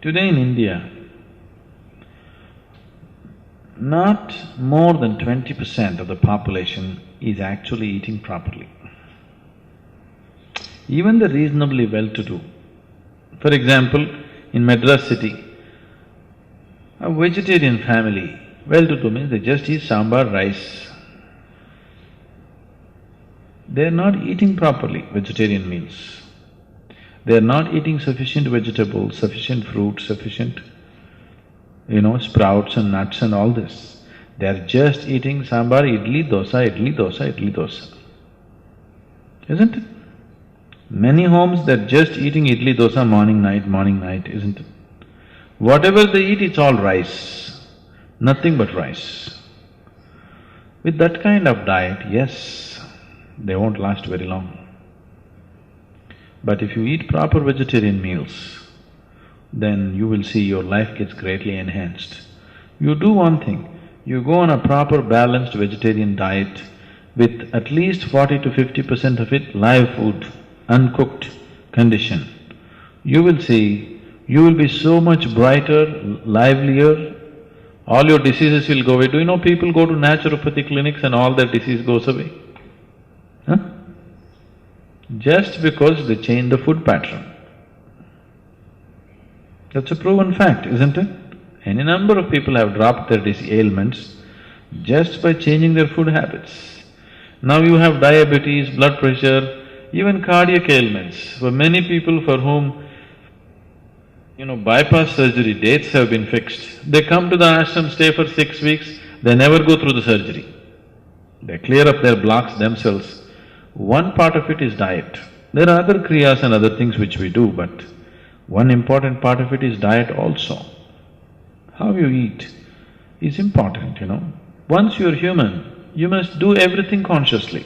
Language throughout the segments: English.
Today in India, not more than 20% of the population is actually eating properly. Even the reasonably well-to-do. For example, in Madras city, a vegetarian family, well-to-do means they just eat sambar, rice. They're not eating properly vegetarian meals. They're not eating sufficient vegetables, sufficient fruit, sufficient, sprouts and nuts and all this. They're just eating sambar, idli, dosa, idli, dosa, idli, dosa. Isn't it? Many homes, they're just eating idli, dosa morning, night, isn't it? Whatever they eat, it's all rice, nothing but rice. With that kind of diet, yes, they won't last very long. But if you eat proper vegetarian meals, then you will see your life gets greatly enhanced. You do one thing, you go on a proper balanced vegetarian diet with at least 40 to 50% of it live food, uncooked condition. You will see, you will be so much brighter, livelier, all your diseases will go away. Do you know people go to naturopathy clinics and all their disease goes away? Huh? Just because they change the food pattern. That's a proven fact, isn't it? Any number of people have dropped their ailments just by changing their food habits. Now you have diabetes, blood pressure, even cardiac ailments. For many people for whom, bypass surgery dates have been fixed, they come to the ashram, stay for 6 weeks, they never go through the surgery. They clear up their blocks themselves. One part of it is diet. There are other kriyas and other things which we do, but one important part of it is diet also. How you eat is important, Once you're human, you must do everything consciously.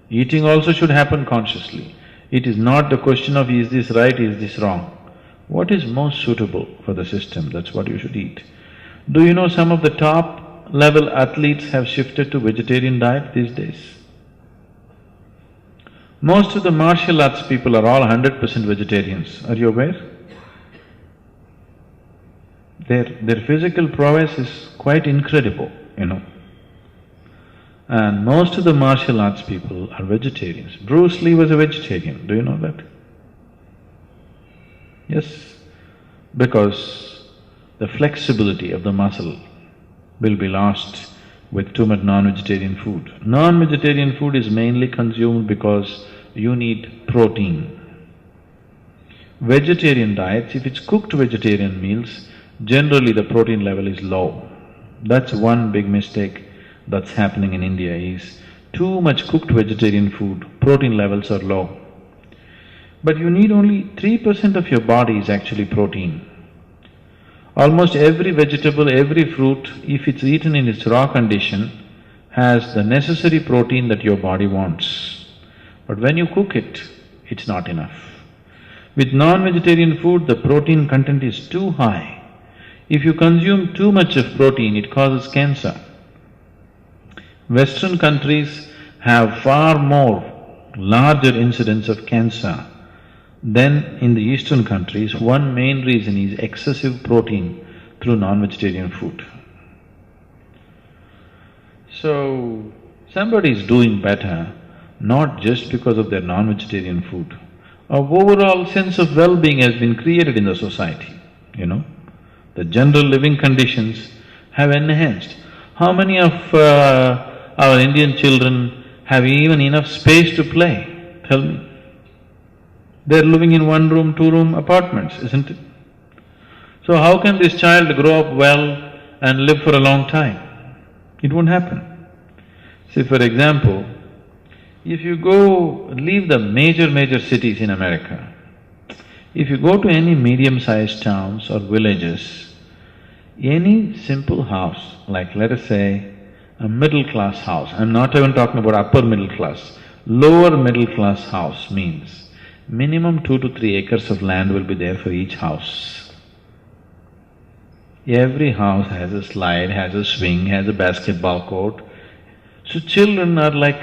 Eating also should happen consciously. It is not the question of is this right, is this wrong. What is most suitable for the system, that's what you should eat. Do you know some of the top level athletes have shifted to vegetarian diet these days? Most of the martial arts people are all 100% vegetarians, are you aware? Their physical prowess is quite incredible, And most of the martial arts people are vegetarians. Bruce Lee was a vegetarian, do you know that? Yes, because the flexibility of the muscle will be lost with too much non-vegetarian food. Non-vegetarian food is mainly consumed because you need protein. Vegetarian diets, if it's cooked vegetarian meals, generally the protein level is low. That's one big mistake that's happening in India is too much cooked vegetarian food, protein levels are low. But you need only 3% of your body is actually protein. Almost every vegetable, every fruit, if it's eaten in its raw condition, has the necessary protein that your body wants. But when you cook it, it's not enough. With non-vegetarian food, the protein content is too high. If you consume too much of protein, it causes cancer. Western countries have far more larger incidence of cancer than in the eastern countries. One main reason is excessive protein through non-vegetarian food. So, somebody is doing better not just because of their non-vegetarian food. A overall sense of well-being has been created in the society, The general living conditions have enhanced. How many of our Indian children have even enough space to play? Tell me. They're living in one-room, two-room apartments, isn't it? So how can this child grow up well and live for a long time? It won't happen. See, for example, if you leave the major cities in America, if you go to any medium-sized towns or villages, any simple house, like let us say a middle-class house, I'm not even talking about upper middle class, lower middle-class house means minimum 2 to 3 acres of land will be there for each house. Every house has a slide, has a swing, has a basketball court. So children are like,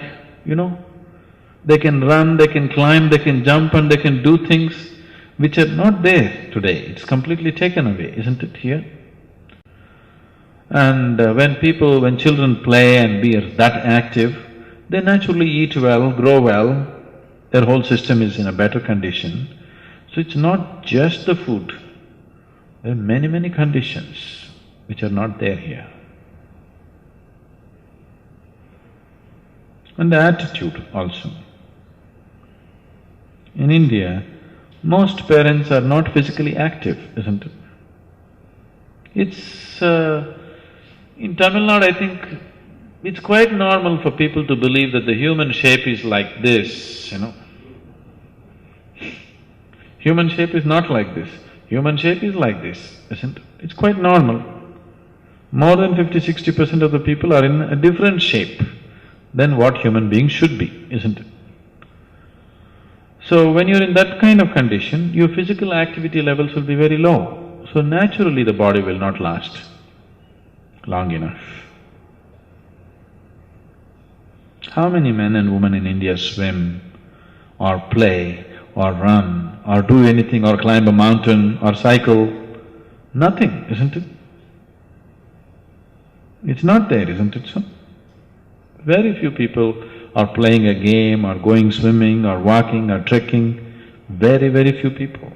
they can run, they can climb, they can jump and they can do things which are not there today. It's completely taken away, isn't it here? And when children play and be that active, they naturally eat well, grow well, their whole system is in a better condition. So it's not just the food, there are many conditions which are not there here. And the attitude also. In India, most parents are not physically active, isn't it? It's… in Tamil Nadu, I think it's quite normal for people to believe that the human shape is like this, Human shape is not like this, human shape is like this, isn't it? It's quite normal. More than 50–60% of the people are in a different shape than what human beings should be, isn't it? So when you're in that kind of condition, your physical activity levels will be very low. So naturally the body will not last long enough. How many men and women in India swim or play or run or do anything or climb a mountain or cycle? Nothing, isn't it? It's not there, isn't it so? Very few people are playing a game or going swimming or walking or trekking, very few people.